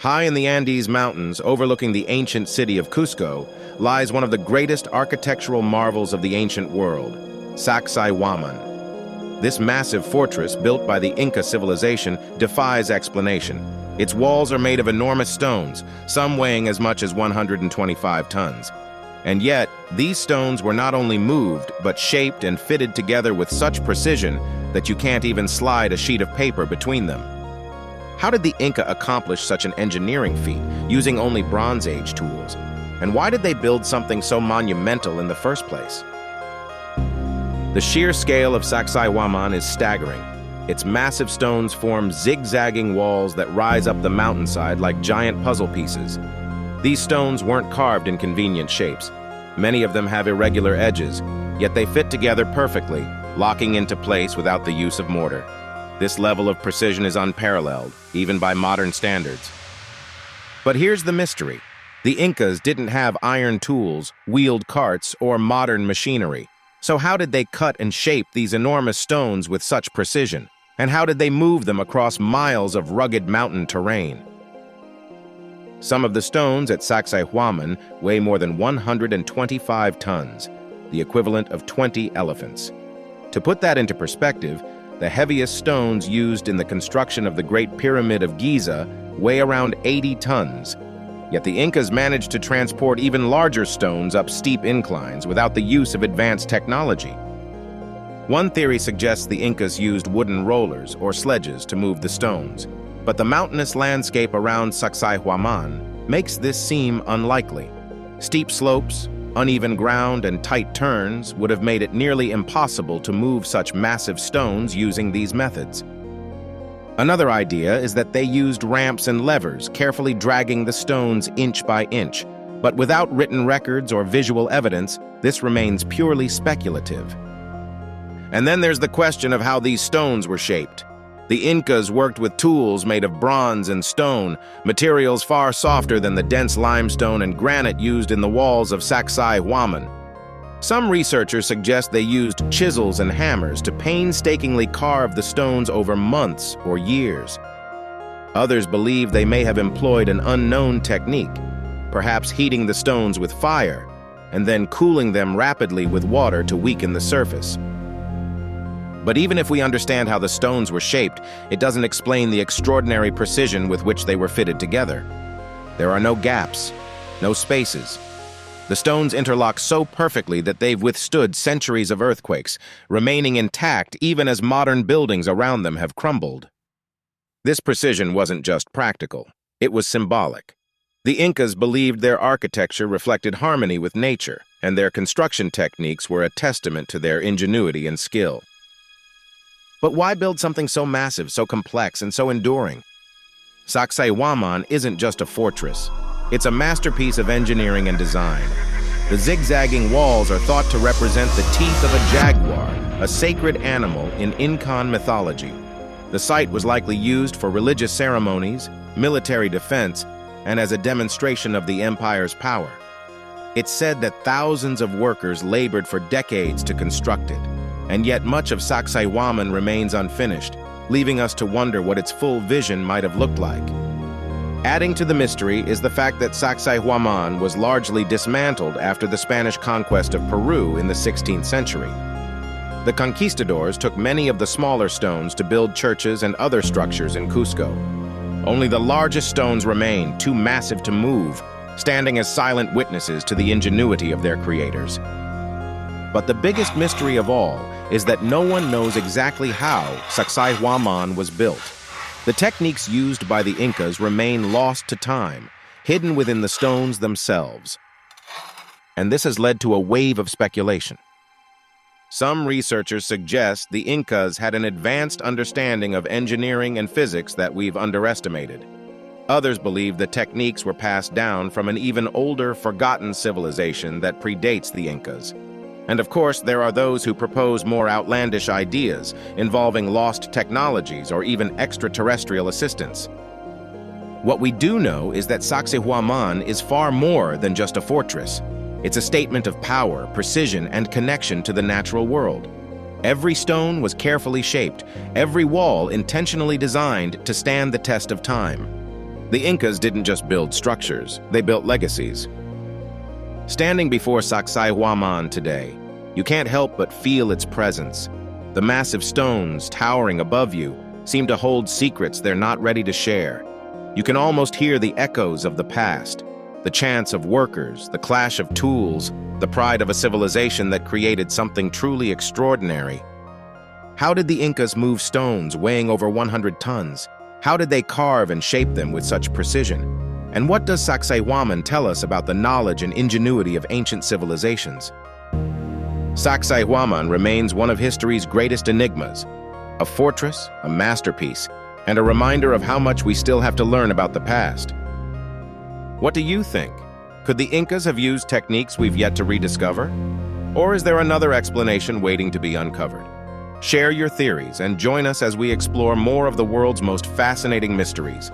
High in the Andes Mountains, overlooking the ancient city of Cusco, lies one of the greatest architectural marvels of the ancient world, Sacsayhuamán. This massive fortress, built by the Inca civilization, defies explanation. Its walls are made of enormous stones, some weighing as much as 125 tons. And yet, these stones were not only moved, but shaped and fitted together with such precision that you can't even slide a sheet of paper between them. How did the Inca accomplish such an engineering feat, using only Bronze Age tools? And why did they build something so monumental in the first place? The sheer scale of Sacsayhuamán is staggering. Its massive stones form zigzagging walls that rise up the mountainside like giant puzzle pieces. These stones weren't carved in convenient shapes. Many of them have irregular edges, yet they fit together perfectly, locking into place without the use of mortar. This level of precision is unparalleled, even by modern standards. But here's the mystery. The Incas didn't have iron tools, wheeled carts, or modern machinery. So how did they cut and shape these enormous stones with such precision? And how did they move them across miles of rugged mountain terrain? Some of the stones at Sacsayhuamán weigh more than 125 tons, the equivalent of 20 elephants. To put that into perspective, the heaviest stones used in the construction of the Great Pyramid of Giza weigh around 80 tons. Yet the Incas managed to transport even larger stones up steep inclines without the use of advanced technology. One theory suggests the Incas used wooden rollers or sledges to move the stones, but the mountainous landscape around Sacsayhuamán makes this seem unlikely. Steep slopes, uneven ground, and tight turns would have made it nearly impossible to move such massive stones using these methods. Another idea is that they used ramps and levers, carefully dragging the stones inch by inch. But without written records or visual evidence, this remains purely speculative. And then there's the question of how these stones were shaped. The Incas worked with tools made of bronze and stone, materials far softer than the dense limestone and granite used in the walls of Sacsayhuamán. Some researchers suggest they used chisels and hammers to painstakingly carve the stones over months or years. Others believe they may have employed an unknown technique, perhaps heating the stones with fire and then cooling them rapidly with water to weaken the surface. But even if we understand how the stones were shaped, it doesn't explain the extraordinary precision with which they were fitted together. There are no gaps, no spaces. The stones interlock so perfectly that they've withstood centuries of earthquakes, remaining intact even as modern buildings around them have crumbled. This precision wasn't just practical, it was symbolic. The Incas believed their architecture reflected harmony with nature, and their construction techniques were a testament to their ingenuity and skill. But why build something so massive, so complex, and so enduring? Sacsayhuamán isn't just a fortress. It's a masterpiece of engineering and design. The zigzagging walls are thought to represent the teeth of a jaguar, a sacred animal in Incan mythology. The site was likely used for religious ceremonies, military defense, and as a demonstration of the empire's power. It's said that thousands of workers labored for decades to construct it, and yet much of Sacsayhuamán remains unfinished, leaving us to wonder what its full vision might have looked like. Adding to the mystery is the fact that Sacsayhuamán was largely dismantled after the Spanish conquest of Peru in the 16th century. The conquistadors took many of the smaller stones to build churches and other structures in Cusco. Only the largest stones remain, too massive to move, standing as silent witnesses to the ingenuity of their creators. But the biggest mystery of all is that no one knows exactly how Sacsayhuamán was built. The techniques used by the Incas remain lost to time, hidden within the stones themselves. And this has led to a wave of speculation. Some researchers suggest the Incas had an advanced understanding of engineering and physics that we've underestimated. Others believe the techniques were passed down from an even older, forgotten civilization that predates the Incas. And of course, there are those who propose more outlandish ideas involving lost technologies or even extraterrestrial assistance. What we do know is that Sacsayhuamán is far more than just a fortress. It's a statement of power, precision, and connection to the natural world. Every stone was carefully shaped, every wall intentionally designed to stand the test of time. The Incas didn't just build structures, they built legacies. Standing before Sacsayhuamán today, you can't help but feel its presence. The massive stones towering above you seem to hold secrets they're not ready to share. You can almost hear the echoes of the past, the chants of workers, the clash of tools, the pride of a civilization that created something truly extraordinary. How did the Incas move stones weighing over 100 tons? How did they carve and shape them with such precision? And what does Sacsayhuamán tell us about the knowledge and ingenuity of ancient civilizations? Sacsayhuamán remains one of history's greatest enigmas, a fortress, a masterpiece, and a reminder of how much we still have to learn about the past. What do you think? Could the Incas have used techniques we've yet to rediscover? Or is there another explanation waiting to be uncovered? Share your theories and join us as we explore more of the world's most fascinating mysteries.